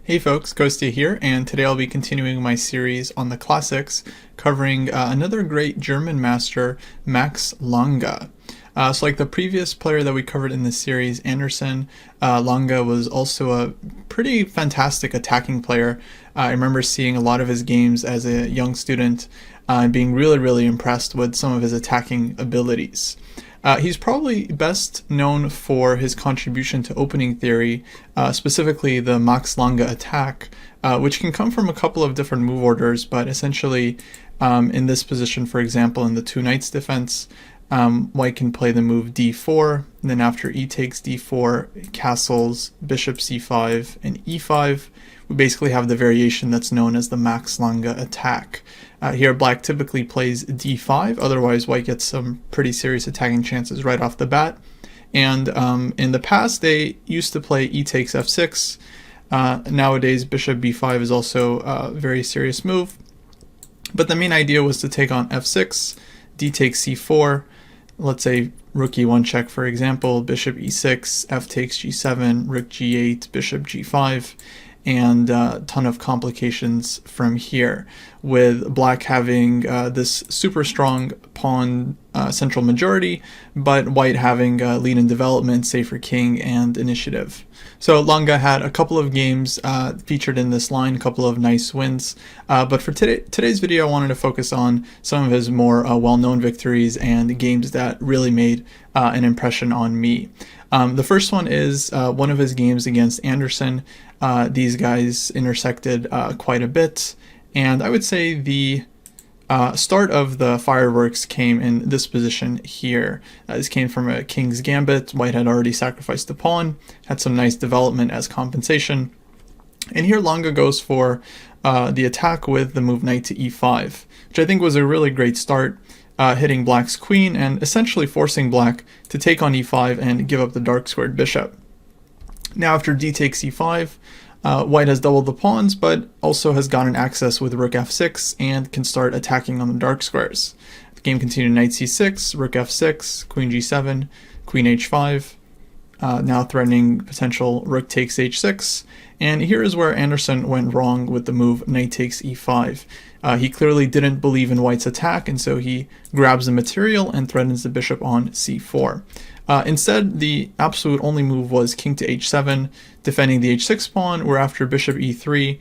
Hey folks, Kostya here, and today I'll be continuing my series on the classics, covering another great German master, Max Lunga. So like the previous player that we covered in this series, Anderssen, Lange was also a pretty fantastic attacking player. I remember seeing a lot of his games as a young student and being really impressed with some of his attacking abilities. He's probably best known for his contribution to opening theory, specifically the Max Lunga attack, which can come from a couple of different move orders, but essentially in this position, for example, in the two knights defense, white can play the move d4, and then after e takes d4, castles, bishop c5, and e5. We basically have the variation that's known as the Max Lunga attack. Here black typically plays d5, otherwise white gets some pretty serious attacking chances right off the bat. And in the past they used to play e takes f6. Nowadays bishop b5 is also a very serious move. But the main idea was to take on f6, d takes c4, let's say rook e1 check for example, bishop e6, f takes g7, rook g8, bishop g5, and a ton of complications from here, with black having this super strong pawn central majority, but white having lead in development, safer king, and initiative. So Lange had a couple of games featured in this line, a couple of nice wins, but for today's video I wanted to focus on some of his more well-known victories and games that really made an impression on me. The first one is one of his games against Anderssen. These guys intersected quite a bit, and I would say the start of the fireworks came in this position here. This came from a king's gambit. White had already sacrificed the pawn, had some nice development as compensation, and here Lange goes for the attack with the move knight to e5, which I think was a really great start, hitting black's queen and essentially forcing black to take on e5 and give up the dark squared bishop. Now after d takes e5, white has doubled the pawns, but also has gotten access with rook f6 and can start attacking on the dark squares. The game continued knight c6, rook f6, queen g7, queen h5, now threatening potential rook takes h6. And here is where Anderssen went wrong with the move knight takes e5. He clearly didn't believe in white's attack, and so he grabs the material and threatens the bishop on c4. Instead, the absolute only move was king to h7, defending the h6 pawn, where after bishop e3,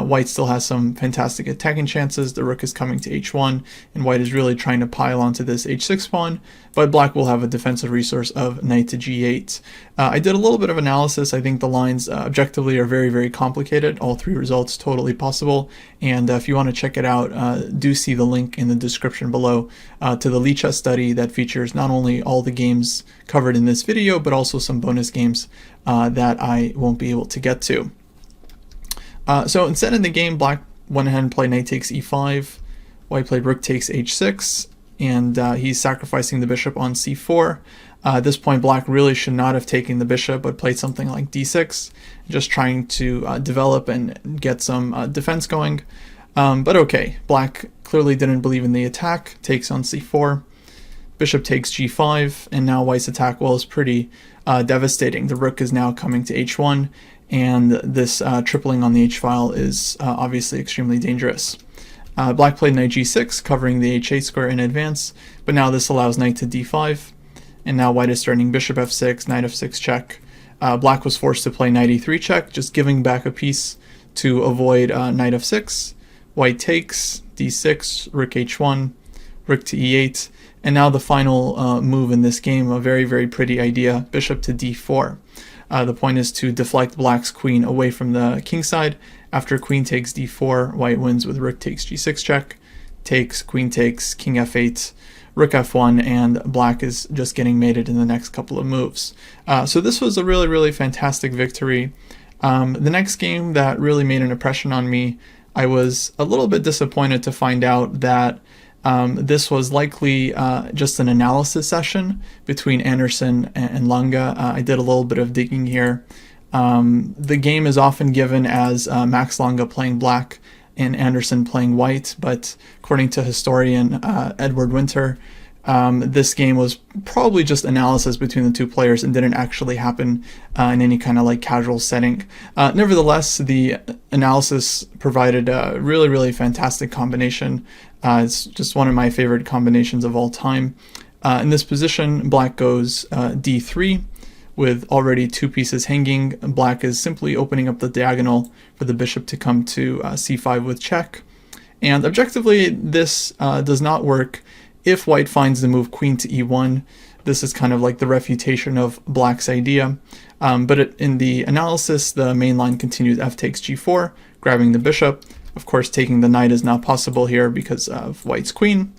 white still has some fantastic attacking chances. The rook is coming to h1, and white is really trying to pile onto this h6 pawn, but black will have a defensive resource of knight to g8. I did a little bit of analysis. I think the lines objectively are very complicated. All three results totally possible, and if you want to check it out, do see the link in the description below to the Lichess study that features not only all the games covered in this video, but also some bonus games that I won't be able to get to. So instead in the game, black went ahead and played knight takes e5, white played rook takes h6, and he's sacrificing the bishop on c4. At this point, black really should not have taken the bishop, but played something like d6, just trying to develop and get some defense going. But okay, black clearly didn't believe in the attack, takes on c4, bishop takes g5, and now white's attack, well, is pretty devastating. The rook is now coming to h1, and this tripling on the h-file is obviously extremely dangerous. Black played knight g6, covering the h8 square in advance, but now this allows knight to d5, and now white is threatening bishop f6, knight f6 check. Black was forced to play knight e3 check, just giving back a piece to avoid knight f6. White takes, d6, rook h1, rook to e8, and now the final move in this game, a very pretty idea, bishop to d4. The point is to deflect black's queen away from the king side. After queen takes d4, white wins with rook takes g6 check, takes, queen takes, king f8, rook f1, and black is just getting mated in the next couple of moves. So this was a really fantastic victory. The next game that really made an impression on me, I was a little bit disappointed to find out that this was likely just an analysis session between Anderssen and Lange. I did a little bit of digging here. The game is often given as Max Lunga playing black and Anderssen playing white, but according to historian Edward Winter, This game was probably just analysis between the two players and didn't actually happen in any kind of like casual setting. Nevertheless, the analysis provided a really, really fantastic combination. It's just one of my favorite combinations of all time. In this position, black goes d3 with already two pieces hanging. Black is simply opening up the diagonal for the bishop to come to c5 with check. And objectively, this does not work if white finds the move queen to e1. This is kind of like the refutation of black's idea. But in the analysis, the main line continues f takes g4, grabbing the bishop. Of course, taking the knight is not possible here because of white's queen.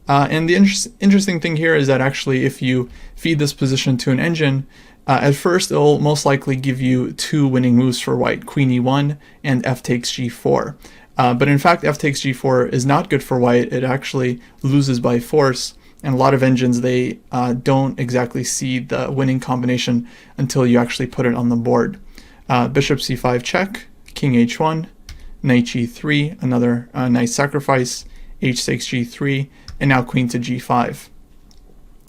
And the interesting thing here is that actually if you feed this position to an engine, at first it'll most likely give you two winning moves for white, queen e1 and f takes g4. But in fact, f takes g4 is not good for white. It actually loses by force. And a lot of engines, they don't exactly see the winning combination until you actually put it on the board. Bishop c5 check, king h1, knight g3, another nice sacrifice, h6 g3, and now queen to g5.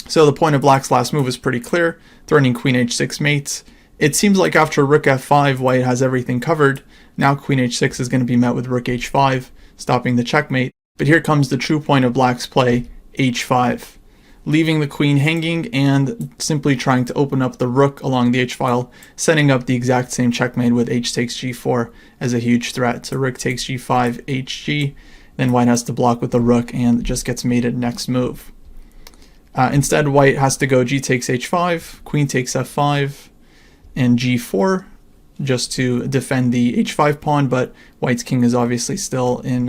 So the point of black's last move is pretty clear, threatening queen h6 mates. It seems like after rook f5, white has everything covered. Now queen h6 is going to be met with rook h5, stopping the checkmate. But here comes the true point of black's play, h5. Leaving the queen hanging and simply trying to open up the rook along the h-file, setting up the exact same checkmate with h takes g4 as a huge threat. So rook takes g5, hg, then white has to block with the rook and just gets mated next move. Instead, white has to go g takes h5, queen takes f5, and g4 just to defend the h5 pawn, but white's king is obviously still in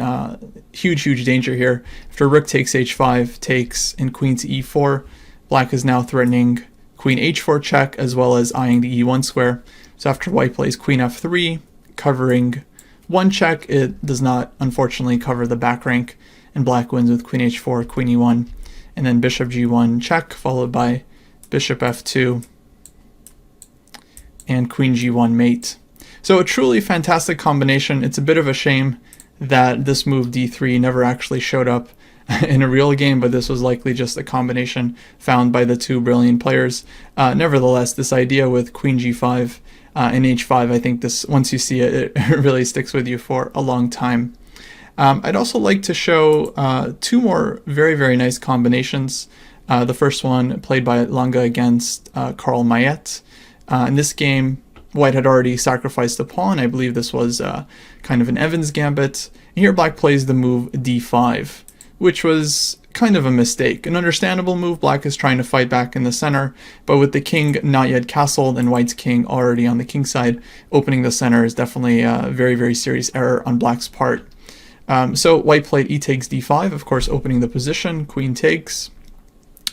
huge danger here. After rook takes h5, takes, and queen to e4, black is now threatening queen h4 check as well as eyeing the e1 square. So after white plays queen f3, covering one check, it does not unfortunately cover the back rank, and black wins with queen h4, queen e1, and then bishop g1 check, followed by bishop f2, and queen g1 mate. So a truly fantastic combination. It's a bit of a shame that this move d3 never actually showed up in a real game, but this was likely just a combination found by the two brilliant players. Nevertheless, this idea with queen g5 and h5, I think this, once you see it, it really sticks with you for a long time. I'd also like to show two more very nice combinations. The first one played by Lange against Carl Mayet. In this game, white had already sacrificed a pawn. I believe this was kind of an Evans Gambit. And here black plays the move d5, which was kind of a mistake. An understandable move. Black is trying to fight back in the center, but with the king not yet castled and white's king already on the king side, opening the center is definitely a very serious error on black's part. So white played e takes d5, of course opening the position, queen takes,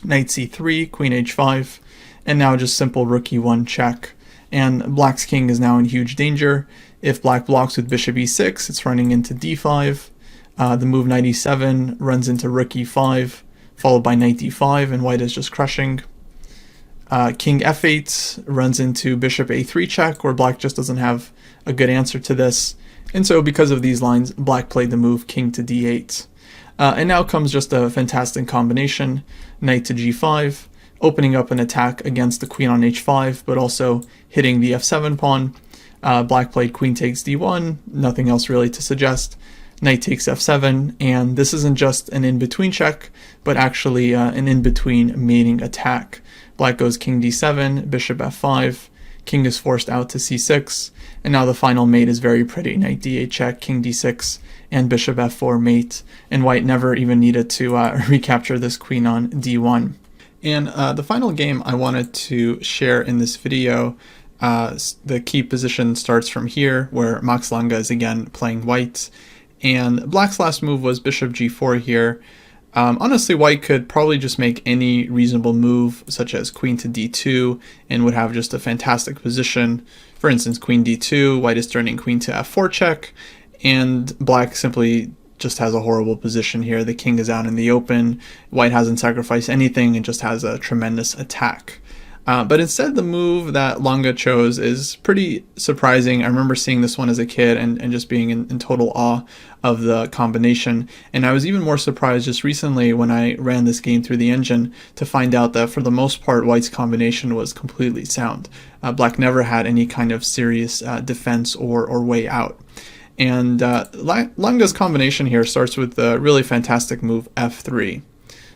knight c3, queen h5, and now just simple rook e1 check. And black's king is now in huge danger. If black blocks with bishop e6, it's running into d5. The move knight e7 runs into rook e5, followed by knight d5, and white is just crushing. King f8 runs into bishop a3 check, where black just doesn't have a good answer to this. And so because of these lines, black played the move king to d8. And now comes just a fantastic combination, knight to g5, opening up an attack against the queen on h5, but also hitting the f7 pawn. Black played queen takes d1, nothing else really to suggest. Knight takes f7, and this isn't just an in-between check, but actually an in-between mating attack. Black goes king d7, bishop f5, king is forced out to c6, and now the final mate is very pretty. Knight d8 check, king d6, and bishop f4 mate, and white never even needed to recapture this queen on d1. And the final game I wanted to share in this video, the key position starts from here, where Max Lunga is again playing white, and black's last move was bishop g4 here. Honestly, white could probably just make any reasonable move, such as queen to d2, and would have just a fantastic position. For instance, queen d2, white is turning queen to f4 check, and black simply just has a horrible position here. The king is out in the open, white hasn't sacrificed anything and just has a tremendous attack. But instead, the move that Lange chose is pretty surprising. I remember seeing this one as a kid and just being in total awe of the combination. And I was even more surprised just recently when I ran this game through the engine to find out that for the most part, White's combination was completely sound. Black never had any kind of serious defense or way out. And Lange's combination here starts with the really fantastic move f3.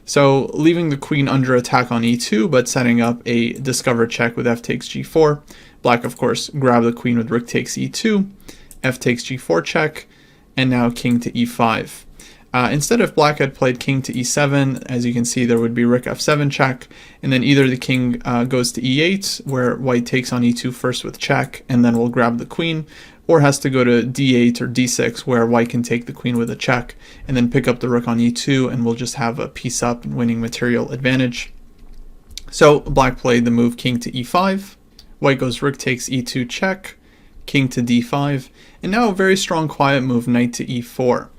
So leaving the queen under attack on e2, but setting up a discover check with f takes g4. Black, of course, grabbed the queen with rook takes e2, f takes g4 check, and now king to e5. Instead, if black had played king to e7, as you can see, there would be rook f7 check, and then either the king goes to e8, where white takes on e2 first with check, and then will grab the queen, or has to go to d8 or d6, where white can take the queen with a check, and then pick up the rook on e2, and we'll just have a piece up and winning material advantage. So black played the move king to e5, white goes rook takes e2 check, king to d5, and now a very strong quiet move, knight to e4.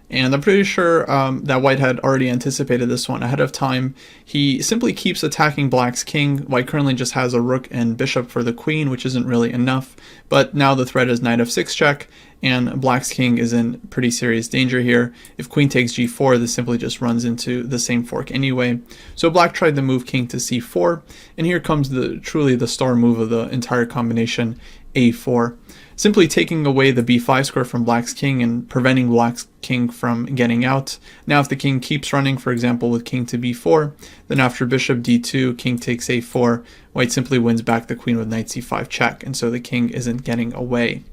And I'm pretty sure that white had already anticipated this one ahead of time. He simply keeps attacking black's king. White currently just has a rook and bishop for the queen, which isn't really enough. But now the threat is knight f6 check, and black's king is in pretty serious danger here. If queen takes g4, this simply just runs into the same fork anyway. So black tried to move king to c4, and here comes truly the star move of the entire combination, a4. Simply taking away the b5 square from black's king and preventing black's king from getting out. Now if the king keeps running, for example with king to b4, then after bishop d2, king takes a4, white simply wins back the queen with knight c5 check, and so the king isn't getting away.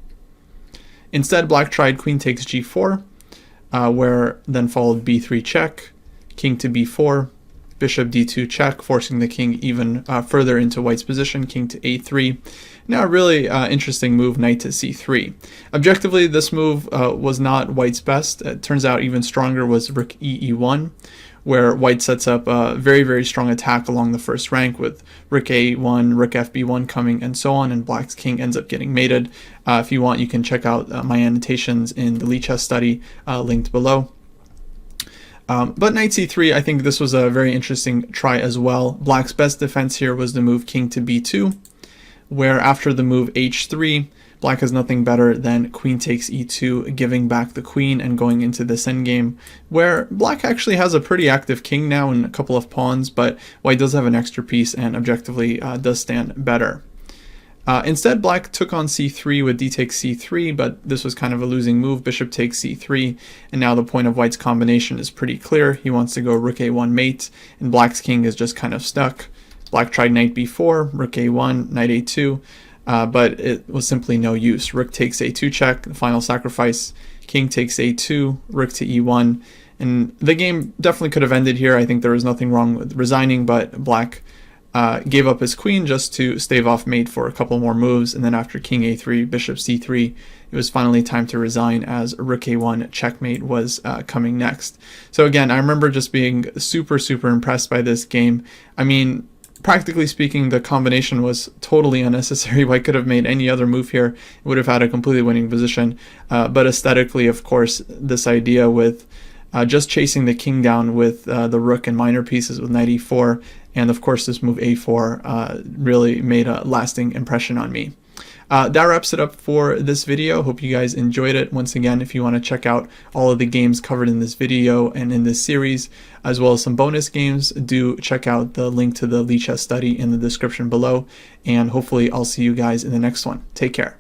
Instead, black tried queen takes g4, where then followed b3 check, king to b4, bishop d2 check, forcing the king even further into white's position, king to a3. Now a really interesting move, knight to c3. Objectively, this move was not white's best. It turns out even stronger was rook e1, where white sets up a very, very strong attack along the first rank with rook a1, rook fb1 coming, and so on, and black's king ends up getting mated. If you want, you can check out my annotations in the Lichess study linked below. But knight c3, I think this was a very interesting try as well. Black's best defense here was the move king to b2, where after the move h3, black has nothing better than queen takes e2, giving back the queen and going into this endgame, where black actually has a pretty active king now and a couple of pawns, but white does have an extra piece and objectively does stand better. Instead, black took on c3 with d takes c3, but this was kind of a losing move. Bishop takes c3, and now the point of white's combination is pretty clear. He wants to go rook a1 mate, and black's king is just kind of stuck. Black tried knight b4, rook a1, knight a2, but it was simply no use. Rook takes a2 check, the final sacrifice. King takes a2, rook to e1, and the game definitely could have ended here. I think there was nothing wrong with resigning, but black gave up his queen just to stave off mate for a couple more moves, and then after king a3, bishop c3, it was finally time to resign as rook a1 checkmate was coming next. So again, I remember just being super impressed by this game. I mean, practically speaking, the combination was totally unnecessary. White could have made any other move here. It would have had a completely winning position. But aesthetically, of course, this idea with just chasing the king down with the rook and minor pieces with knight e4, and of course this move a4 really made a lasting impression on me. That wraps it up for this video. Hope you guys enjoyed it. Once again, if you want to check out all of the games covered in this video and in this series, as well as some bonus games, do check out the link to the Lichess study in the description below, and hopefully I'll see you guys in the next one. Take care.